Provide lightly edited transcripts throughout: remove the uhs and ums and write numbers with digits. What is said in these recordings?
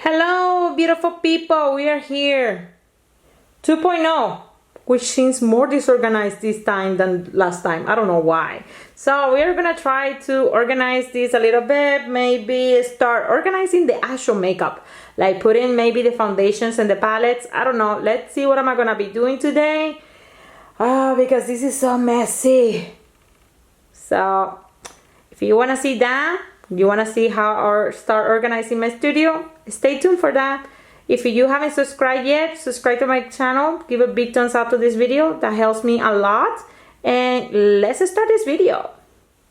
Hello, beautiful people. We are here. 2.0, which seems more disorganized this time than last time. I don't know why. So we're gonna try to organize this a little bit. Maybe start organizing the actual makeup, like put in maybe the foundations and the palettes. I don't know. Let's see what am I gonna be doing today. Because this is so messy. So if you wanna see that, you want to see how I start organizing my studio, stay tuned for that. If you haven't subscribed yet, subscribe to my channel, give a big thumbs up to this video. That helps me a lot. And let's start this video.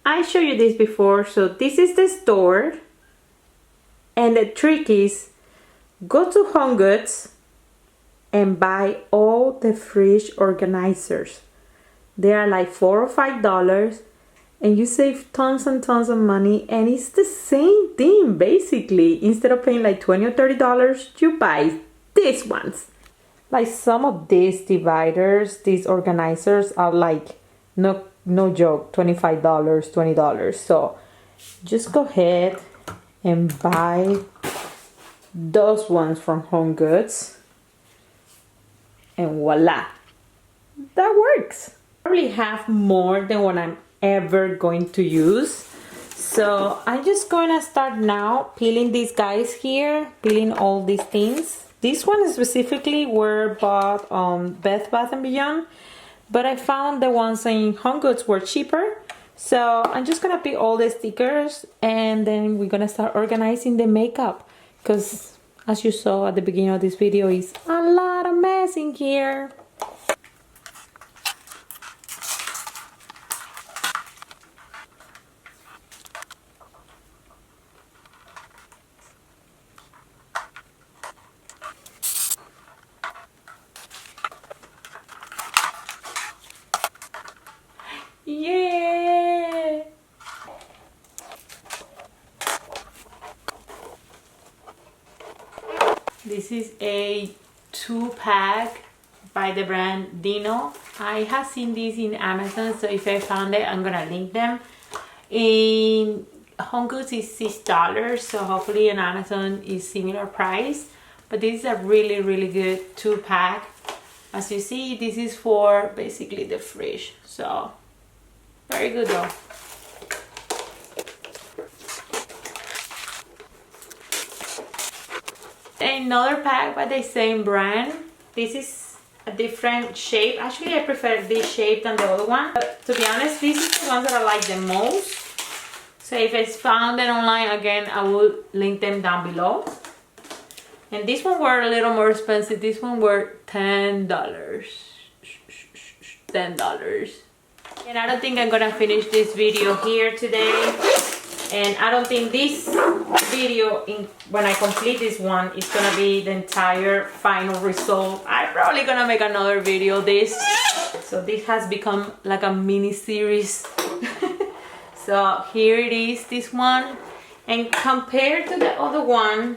I showed you this before, so this is the store. And the trick is, go to Home Goods and buy all the fridge organizers. They are like $4 or $5. And you save tons and tons of money, and it's the same thing basically. Instead of paying like $20 or $30, you buy these ones. Like some of these dividers, these organizers are like no joke, $25, $20. So just go ahead and buy those ones from Home Goods, and voila, that works. I probably have more than what I'm ever going to use, so I'm just gonna start now peeling these guys here, peeling all these things. This one specifically were bought on Bed Bath & Beyond, but I found the ones in Home Goods were cheaper. So I'm just gonna peel all the stickers, and then we're gonna start organizing the makeup, because as you saw at the beginning of this video, is a lot of mess in here. Yeah! This is a 2-pack by the brand BINO. I have seen these in Amazon, so if I found it, I'm gonna link them. In Home Goods is $6, so hopefully on Amazon is similar price. But this is a really good 2-pack. As you see, this is for basically the fridge, so very good though. Another pack by the same brand. This is a different shape. Actually, I prefer this shape than the other one. But to be honest, these are the ones that I like the most. So if I found it online, again, I will link them down below. And this one were a little more expensive. This one were $10. $10. And I don't think I'm gonna finish this video here today. And I don't think this video, when I complete this one, is gonna be the entire final result. I'm probably gonna make another video of this. So this has become like a mini series. So here it is, this one. And compared to the other one,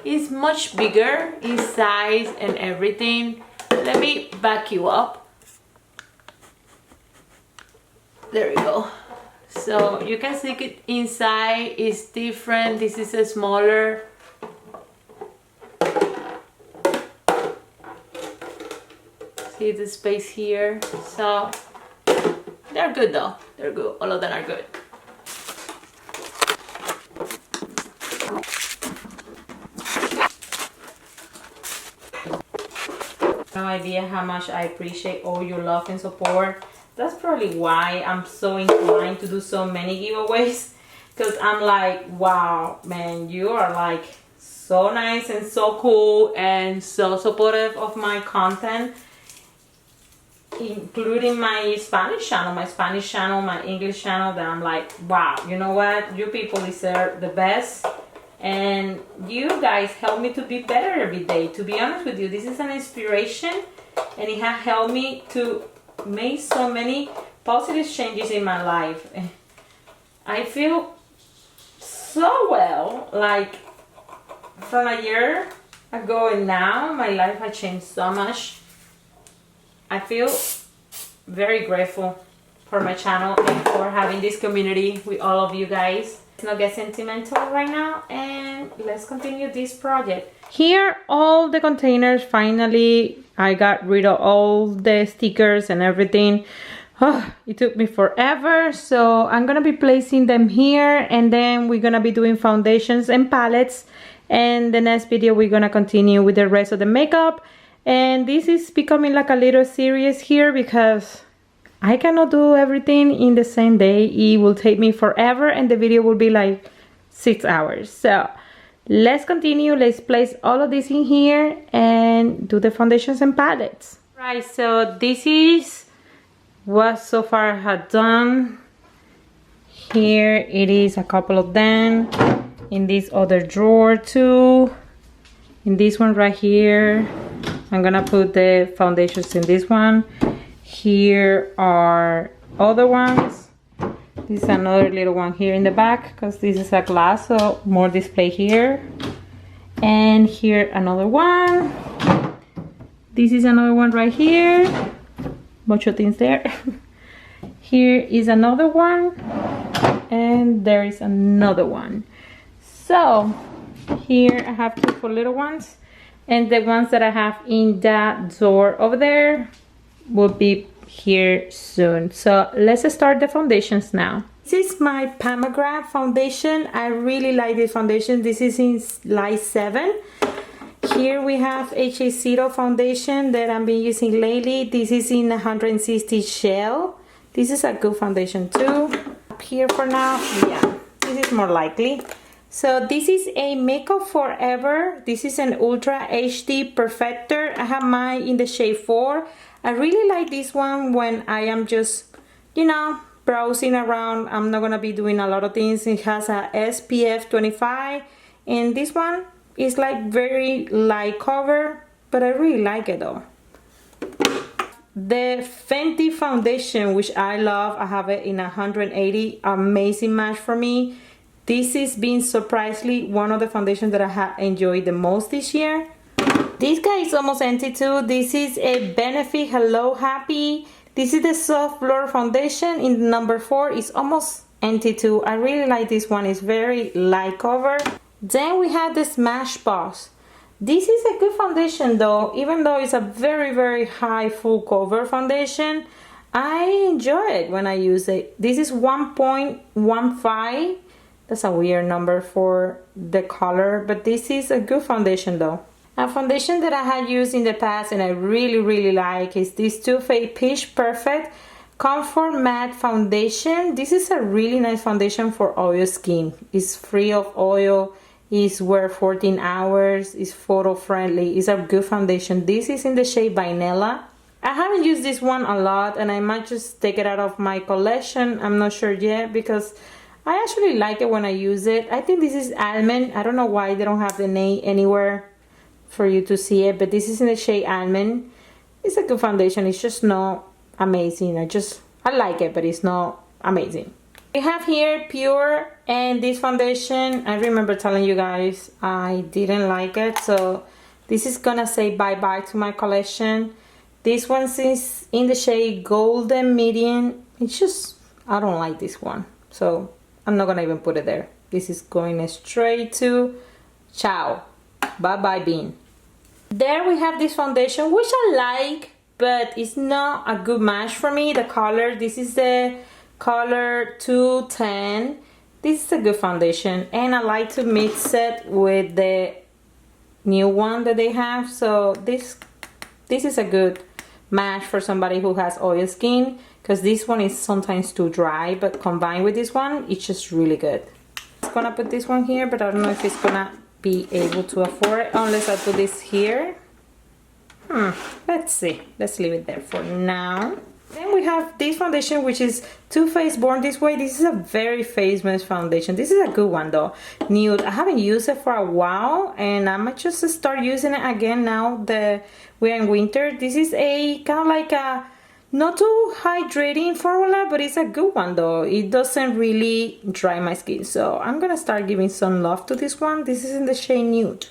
it's much bigger in size and everything. Let me back you up. There we go. So you can see it inside is different. This is a smaller. See the space here. So they're good though. They're good. All of them are good. No idea how much I appreciate all your love and support. That's probably why I'm so inclined to do so many giveaways, because I'm like, wow, man, you are like so nice and so cool and so supportive of my content, including my Spanish channel, my English channel, that I'm like, wow, you know what, you people deserve the best. And you guys help me to be better every day. To be honest with you, this is an inspiration, and it has helped me to make so many positive changes in my life. I feel so well, like from a year ago and now, my life has changed so much. I feel very grateful for my channel and for having this community with all of you guys. Let's not get sentimental right now, and and let's continue this project. Here all the containers, finally I got rid of all the stickers and everything. Oh, it took me forever, so I'm gonna be placing them here, and then we're gonna be doing foundations and palettes, and the next video we're gonna continue with the rest of the makeup. And this is becoming like a little series here because I cannot do everything in the same day. It will take me forever and the video will be like 6 hours. So let's continue. Let's place all of this in here and do the foundations and palettes. Right, so this is what so far I have done. Here it is, a couple of them in this other drawer too. In this one right here, I'm gonna put the foundations in this one. Here are other ones. This is another little one here in the back because this is a glass, so more display here. And here another one. This is another one right here. Bunch of things there. Here is another one, and there is another one. So here I have 2 for little ones, and the ones that I have in that door over there will be here soon. So let's start the foundations now. This is my Pomegranate foundation. I really like this foundation. This is in light 7. Here we have HA0 foundation that I've been using lately. This is in 160 shell. This is a good foundation too. Up here for now, yeah, this is more likely. So this is a Makeup Forever. This is an Ultra HD Perfector. I have mine in the shade 4. I really like this one when I am just, you know, browsing around. I'm not gonna be doing a lot of things. It has a SPF 25, and this one is like very light cover, but I really like it though. The Fenty foundation, which I love, I have it in 180, amazing match for me. This is being surprisingly one of the foundations that I have enjoyed the most this year. This guy is almost empty too. This is a Benefit Hello Happy. This is the Soft Blur foundation in number 4. It's almost empty too. I really like this one. It's very light cover. Then we have the Smashbox. This is a good foundation though, even though it's a very high full cover foundation. I enjoy it when I use it. This is 1.15. That's a weird number for the color, but this is a good foundation though. A foundation that I had used in the past and I really like is this Too Faced Pitch Perfect Comfort Matte Foundation. This is a really nice foundation for oil skin. It's free of oil. It's wear 14 hours. It's photo friendly. It's a good foundation. This is in the shade Vanilla. I haven't used this one a lot and I might just take it out of my collection. I'm not sure yet because I actually like it when I use it. I think this is Almond. I don't know why they don't have the name anywhere for you to see it, but this is in the shade Almond. It's a good foundation. It's just not amazing. I like it, but it's not amazing. We have here Pure, and this foundation, I remember telling you guys I didn't like it, so this is gonna say bye-bye to my collection. This one is in the shade Golden Medium. It's just, I don't like this one, so I'm not gonna even put it there. This is going straight to ciao. Bye-bye Bean. There we have this foundation, which I like, but it's not a good match for me. The color, this is the color 210. This is a good foundation, and I like to mix it with the new one that they have. So this is a good match for somebody who has oil skin, because this one is sometimes too dry, but combined with this one, it's just really good. I'm gonna put this one here, but I don't know if it's gonna be able to afford it unless I put this here. Let's see. Let's leave it there for now. Then we have this foundation, which is Too Faced Born This Way. This is a very famous foundation. This is a good one though. Nude. I haven't used it for a while, and I might just start using it again now that we're in winter. This is a kind of like a not too hydrating formula, but it's a good one though. It doesn't really dry my skin, so I'm gonna start giving some love to this one. This is in the shade Nude.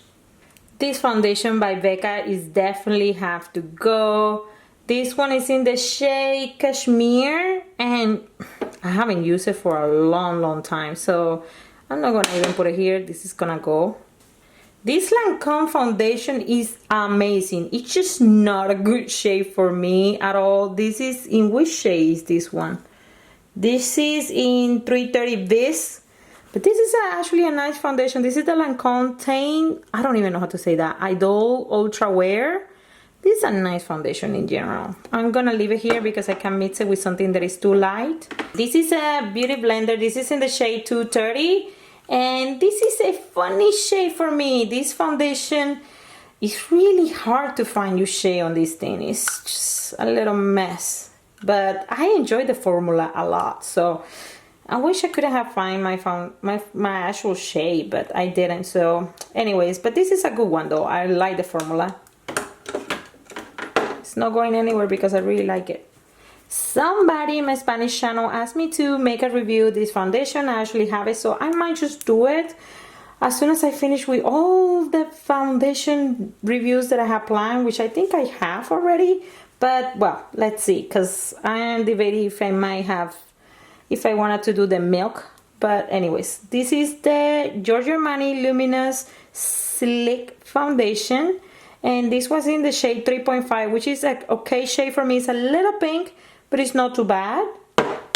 This foundation by Becca is definitely have to go. This one is in the shade Cashmere, and I haven't used it for a long time, so I'm not gonna even put it here. This is gonna go. This Lancome foundation is amazing. It's just not a good shade for me at all. This is in which shade is this one? This is in 330 Vis. But this is actually a nice foundation. This is the Lancome Tan. I don't even know how to say that. Idol Ultra Wear. This is a nice foundation in general. I'm gonna leave it here because I can mix it with something that is too light. This is a beauty blender. This is in the shade 230. And this is a funny shade for me. This foundation is really hard to find your shade on this thing. It's just a little mess. But I enjoy the formula a lot. So I wish I could have found my actual shade, but I didn't. So anyways, but this is a good one though. I like the formula. It's not going anywhere because I really like it. Somebody in my Spanish channel asked me to make a review of this foundation. I actually have it, so I might just do it as soon as I finish with all the foundation reviews that I have planned, which I think I have already. But well, let's see, because I am debating if I might have, if I wanted to do the milk. But anyways, this is the Giorgio Armani Luminous Slick Foundation. And this was in the shade 3.5, which is an okay shade for me. It's a little pink, but it's not too bad.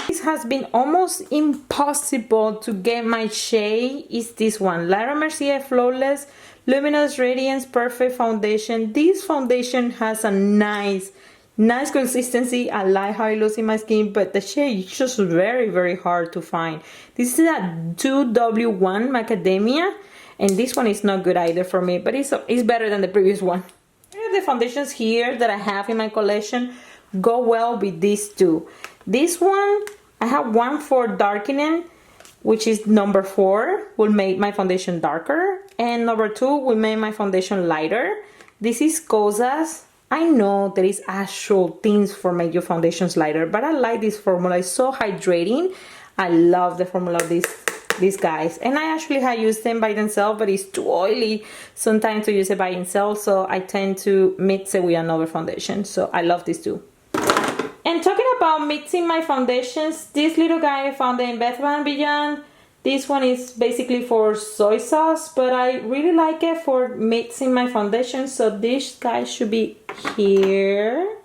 This has been almost impossible to get my shade. Is this one, Laura Mercier Flawless Luminous Radiance Perfect Foundation. This foundation has a nice consistency. I like how it looks in my skin, but the shade is just very hard to find. This is a 2W1 Macadamia. And this one is not good either for me, but it's better than the previous one. The foundations here that I have in my collection go well with these two. This one, I have one for darkening, which is number 4, will make my foundation darker. And number 2 will make my foundation lighter. This is Cosas. I know there is actual things for make your foundations lighter, but I like this formula. It's so hydrating. I love the formula of these guys, and I actually have used them by themselves, but it's too oily sometimes to use it by itself, so I tend to mix it with another foundation. So I love these two. And talking about mixing my foundations, this little guy I found in Bed Bath & Beyond. This one is basically for soy sauce, but I really like it for mixing my foundation, so this guy should be here.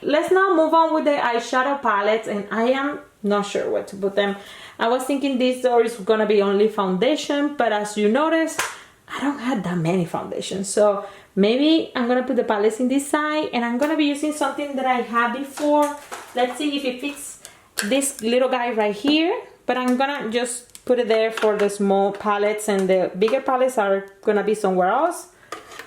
Let's now move on with the eyeshadow palettes, and I am not sure where to put them. I was thinking this door is gonna be only foundation, but as you notice, I don't have that many foundations. So maybe I'm gonna put the palettes in this side, and I'm gonna be using something that I had before. Let's see if it fits this little guy right here, but I'm gonna just put it there for the small palettes, and the bigger palettes are gonna be somewhere else.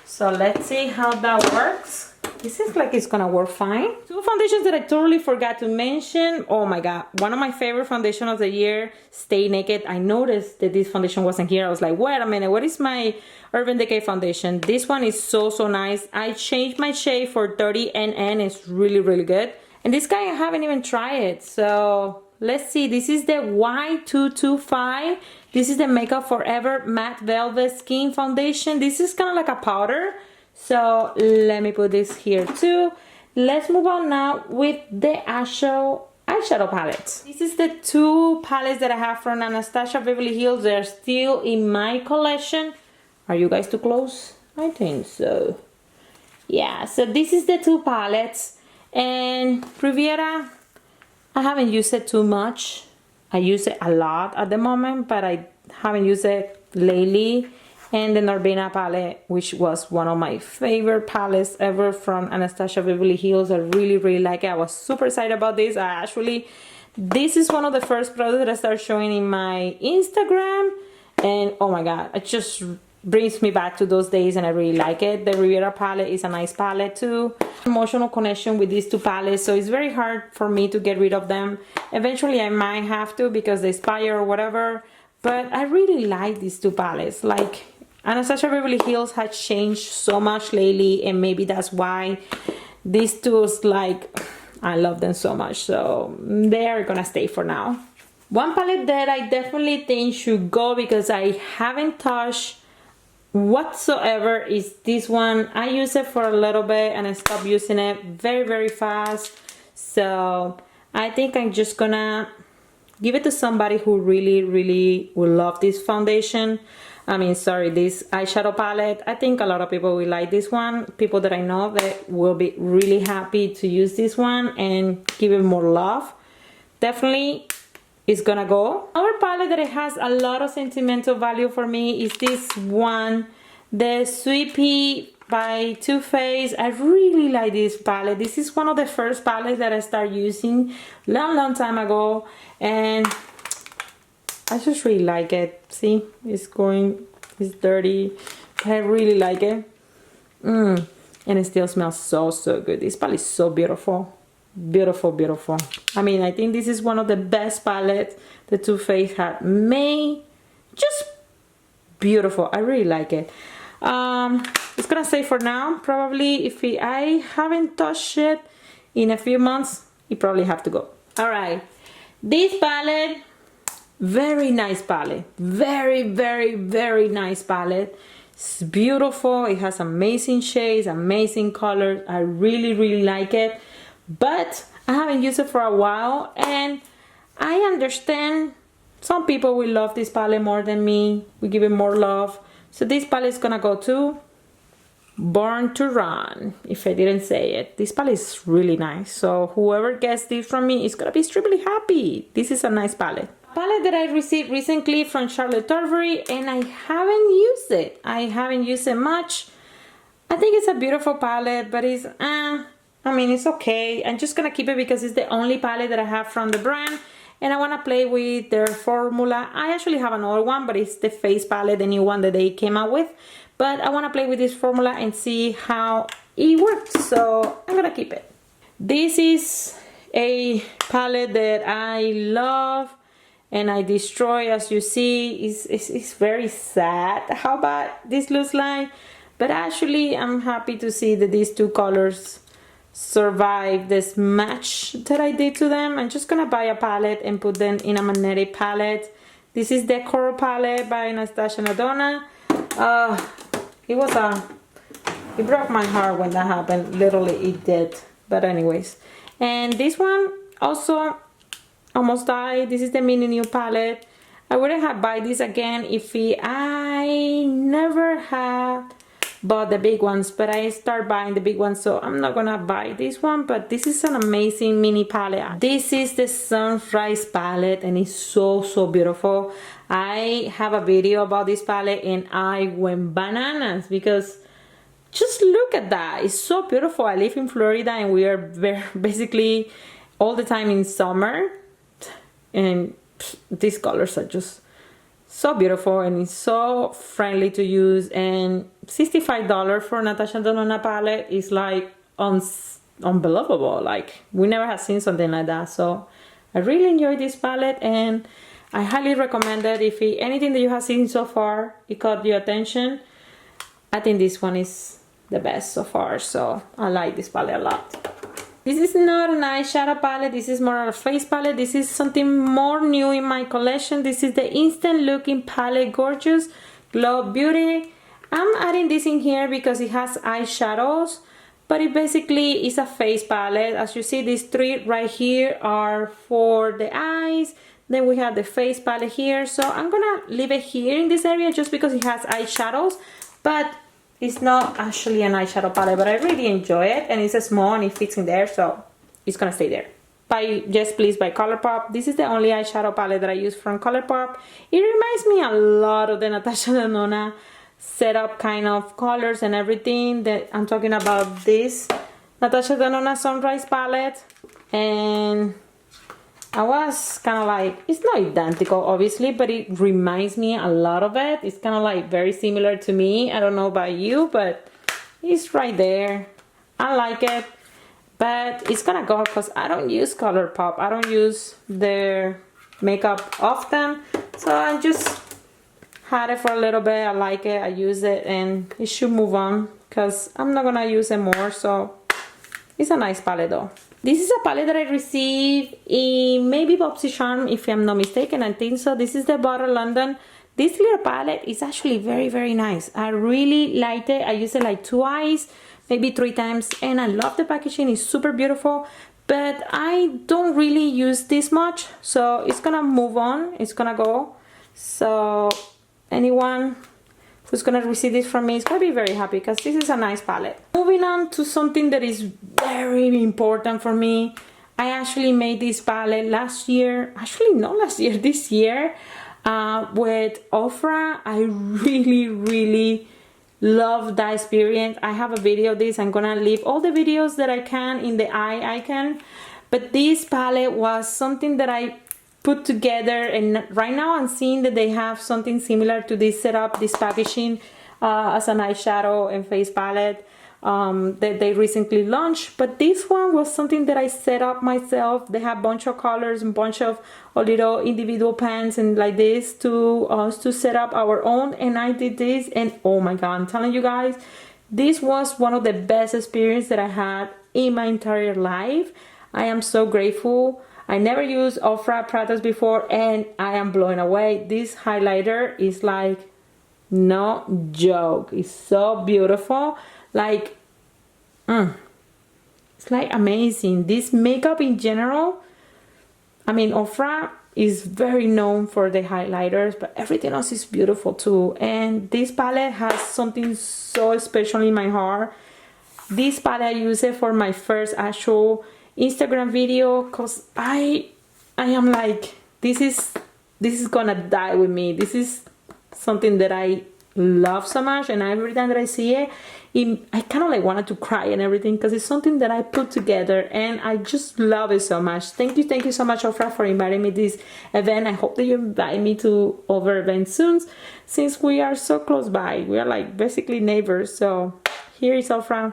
So let's see how that works. This is like it's gonna work fine. Two foundations that I totally forgot to mention. Oh my god, one of my favorite foundation of the year, Stay Naked. I noticed that this foundation wasn't here. I was like, wait a minute, what is my Urban Decay foundation? This one is so nice. I changed my shade for 30NN. It's really good. And this guy I haven't even tried it. So let's see. This is the Y225. This is the Makeup Forever Matte Velvet Skin Foundation. This is kind of like a powder. So let me put this here too. Let's move on now with the eyeshadow palettes. This is the 2 palettes that I have from Natasha Beverly Hills. They're still in my collection. Are you guys too close? I think so. Yeah, so this is the 2 palettes. And Riviera, I haven't used it too much. I use it a lot at the moment, but I haven't used it lately. And the Baena Palette, which was one of my favorite palettes ever from Natasha Beverly Hills. I really like it. I was super excited about this. This is one of the first products that I started showing in my Instagram. And oh my god, it just brings me back to those days, and I really like it. The Riviera palette is a nice palette too. Emotional connection with these 2 palettes, so it's very hard for me to get rid of them. Eventually I might have to because they expire or whatever, but I really like these 2 palettes. Like, Natasha Beverly Hills has changed so much lately, and maybe that's why these 2, like, I love them so much, so they are gonna stay for now. One palette that I definitely think should go because I haven't touched whatsoever is this one. I use it for a little bit and I stopped using it very fast, so I think I'm just gonna give it to somebody who really will love this foundation. I mean, sorry, this eyeshadow palette. I think a lot of people will like this one. People that I know that will be really happy to use this one and give it more love. Definitely is gonna go. Our palette that it has a lot of sentimental value for me is this one, the Sweet Pea by Too Faced. I really like this palette. This is one of the first palettes that I started using long time ago, and I just really like it. See, it's dirty, but I really like it. And it still smells so good. This palette is so beautiful. Beautiful. I mean, I think this is one of the best palettes the Too Faced had made. Just beautiful. I really like it. It's gonna stay for now. Probably if I haven't touched it in a few months, it probably have to go. All right, this palette, very nice palette. Very nice palette. It's beautiful. It has amazing shades, amazing colors. I really like it. But I haven't used it for a while, and I understand some people will love this palette more than me. We give it more love. So this palette is gonna go to Born to Run, if I didn't say it. This palette is really nice. So whoever gets this from me is gonna be extremely happy. This is a nice palette. Palette that I received recently from Charlotte Tilbury, and I haven't used it. I haven't used it much. I think it's a beautiful palette, but it's I mean, it's okay. I'm just gonna keep it because it's the only palette that I have from the brand, and I want to play with their formula. I actually have another one, but it's the face palette, the new one that they came out with, but I want to play with this formula and see how it works, so I'm gonna keep it. This is a palette that I love and I destroy. As you see, it's very sad how bad this looks like, but actually I'm happy to see that these two colors survive this match that I did to them. I'm just gonna buy a palette and put them in a magnetic palette. This is the Coral palette by Natasha and Donnelly. It broke my heart when that happened. Literally it did, but anyways. And this one also almost died. This is the mini new palette. I wouldn't have buy this again if I never had bought the big ones, but I start buying the big ones, so I'm not gonna buy this one. But this is an amazing mini palette. This is the Sunrise palette, and it's so beautiful. I have a video about this palette and I went bananas because just look at that. It's so beautiful. I live in Florida and we are basically all the time in summer, and these colors are just so beautiful, and it's so friendly to use. And $65 for Natasha Donnelly palette is like unbelievable. Like, we never have seen something like that. So I really enjoy this palette, and I highly recommend it. If anything that you have seen so far, it caught your attention, I think this one is the best so far. So I like this palette a lot. This is not an eyeshadow palette, this is more of a face palette. This is something more new in my collection. This is the Instant Looking Palette Gorgeous Glow Beauty. I'm adding this in here because it has eyeshadows, but it basically is a face palette. As you see, these three right here are for the eyes. Then we have the face palette here. So I'm gonna leave it here in this area just because it has eyeshadows, but it's not actually an eyeshadow palette. But I really enjoy it, and it's a small and it fits in there, so it's gonna stay there. By Just Please by Colourpop. This is the only eyeshadow palette that I use from Colourpop. It reminds me a lot of the Natasha Donnelly setup kind of colors and everything. That I'm talking about this Natasha Donnelly Sunrise palette, and I was kind of like, it's not identical obviously, but it reminds me a lot of it. It's kind of like very similar to me. I don't know about you, but it's right there. I like it, but it's gonna go because I don't use Colourpop. I don't use their makeup often, so I just had it for a little bit. I like it, I use it, and it should move on because I'm not gonna use it more. So it's a nice palette though. This is a palette that I received in maybe BoxyCharm, if I'm not mistaken. I think so. This is the Bottle London. This little palette is actually very nice. I really liked it. I used it like twice, maybe 3 times, and I love the packaging. It's super beautiful, but I don't really use this much, so it's gonna move on, it's gonna go. So anyone who's gonna receive this from me is gonna be very happy because this is a nice palette. Moving on to something that is very important for me. I actually made this palette last year, actually not last year, this year, with Ofra. I really love that experience. I have a video of this. I'm gonna leave all the videos that I can in the eye icon, but this palette was something that I put together, and right now I'm seeing that they have something similar to this setup, this packaging, as an eyeshadow and face palette that they recently launched. But this one was something that I set up myself. They have a bunch of colors and bunch of little individual pans and like this to set up our own, and I did this, and oh my god, I'm telling you guys, this was one of the best experiences that I had in my entire life. I am so grateful. I never used Ofra products before, and I am blown away. This highlighter is like no joke. It's so beautiful. Like, it's like amazing. This makeup in general, I mean, Ofra is very known for the highlighters, but everything else is beautiful too. And this palette has something so special in my heart. This palette, I use it for my first actual Instagram video because I am like, this is gonna die with me. This is something that I love so much, and every time that I see it, I kind of like wanted to cry and everything because it's something that I put together and I just love it so much. Thank you so much, Ofra, for inviting me to this event. I hope that you invite me to other events soon, since we are so close by. We are like basically neighbors. So here is Ofra.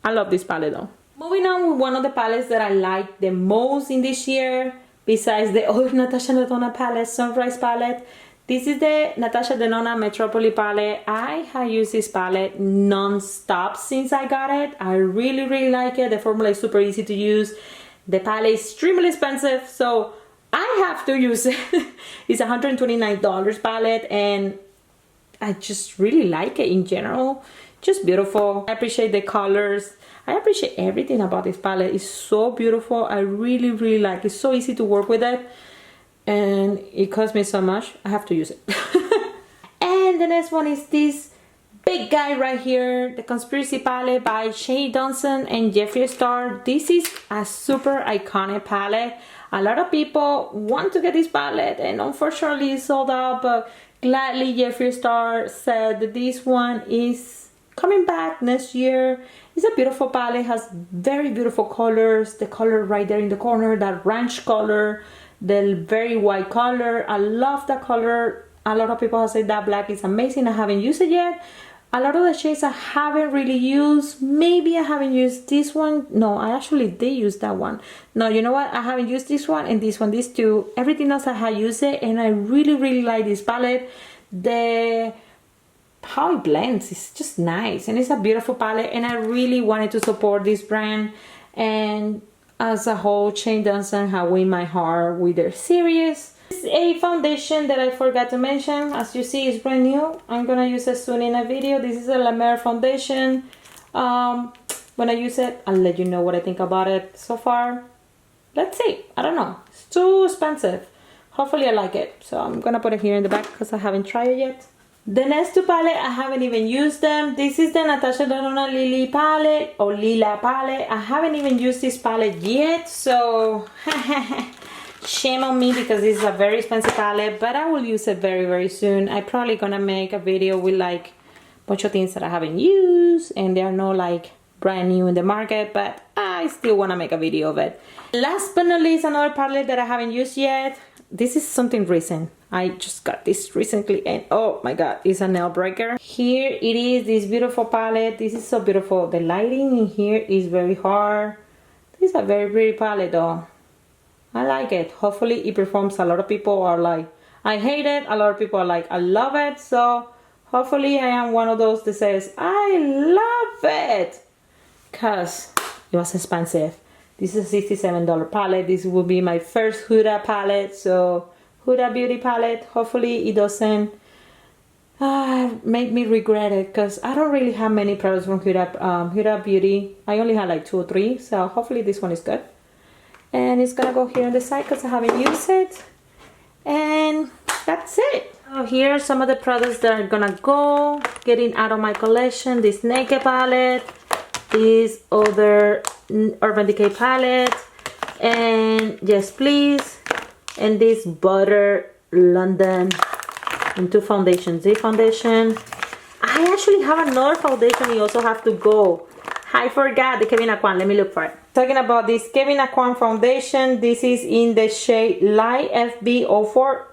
I love this palette though. Moving on with one of the palettes that I like the most in this year, besides the other Natasha palette, Sunrise palette. This is the Natasha Denona Metropolis palette. I have used this palette non-stop since I got it. I really like it. The formula is super easy to use. The palette is extremely expensive, so I have to use it. It's a $129 palette, and I just really like it in general. Just beautiful. I appreciate the colors. I appreciate everything about this palette. It's so beautiful. I really like it. It's so easy to work with it, and it cost me so much. I have to use it. And the next one is this big guy right here, the Conspiracy palette by Shea Dawson and Jeffree Star. This is a super iconic palette. A lot of people want to get this palette, and unfortunately it's sold out, but gladly Jeffree Star said that this one is coming back next year. It's a beautiful palette, has very beautiful colors. The color right there in the corner, that ranch color, the very white color. I love that color. A lot of people have said that black is amazing. I haven't used it yet. A lot of the shades I haven't really used. Maybe I haven't used this one. No, I actually did use that one. No, you know what? I haven't used this one and this one, these two. Everything else I have used it, and I really like this palette. How it blends is just nice, and it's a beautiful palette, and I really wanted to support this brand, and as a whole, Shea Dawson have win my heart with their series. This is a foundation that I forgot to mention. As you see, it's brand new. I'm gonna use it soon in a video. This is a Mer Foundation. When I use it, I'll let you know what I think about it so far. Let's see. I don't know. It's too expensive. Hopefully I like it. So I'm gonna put it here in the back because I haven't tried it yet. The next two palettes, I haven't even used them. This is the Natasha Denona Lily palette, or Lila palette. I haven't even used this palette yet, so shame on me because this is a very expensive palette, but I will use it very soon. I'm probably gonna make a video with like a bunch of things that I haven't used, and they are not like brand new in the market, but I still wanna make a video of it. Last but not least, another palette that I haven't used yet. This is something recent. I just got this recently, and oh my god, it's a nail breaker. Here it is, this beautiful palette. This is so beautiful. The lighting in here is very hard. This is a very pretty palette though. I like it. Hopefully it performs. A lot of people are like, I hate it. A lot of people are like, I love it. So hopefully I am one of those that says, I love it, because it was expensive. This is a $67 palette. This will be my first Huda palette. So Huda Beauty palette. Hopefully it doesn't make me regret it, because I don't really have many products from Huda Beauty. I only have like 2 or 3. So hopefully this one is good. And it's gonna go here on the side because I haven't used it. And that's it. So here are some of the products that are gonna go getting out of my collection. This Naked palette, this other Urban Decay palette, and Yes Please, and this Butter London, and two foundations. The foundation, I actually have another foundation we also have to go. I forgot the Kevyn Aucoin. Let me look for it. Talking about this Kevyn Aucoin foundation, this is in the shade Light FB04.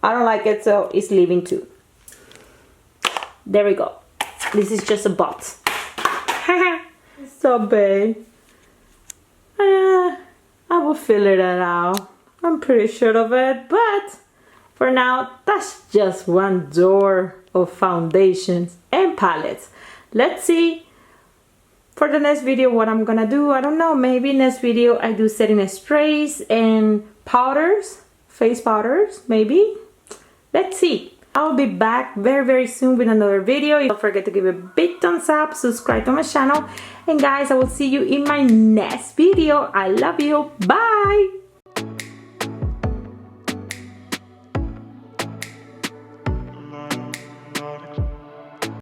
I don't like it, so it's leaving too. There we go. This is just a box. So big. I will figure that out. I'm pretty sure of it, but for now, that's just one door of foundations and palettes. Let's see for the next video what I'm gonna do. I don't know, maybe next video I do setting sprays and powders, face powders, maybe. Let's see. I'll be back very soon with another video. Don't forget to give a big thumbs up, subscribe to my channel, and guys, I will see you in my next video. I love you. Bye.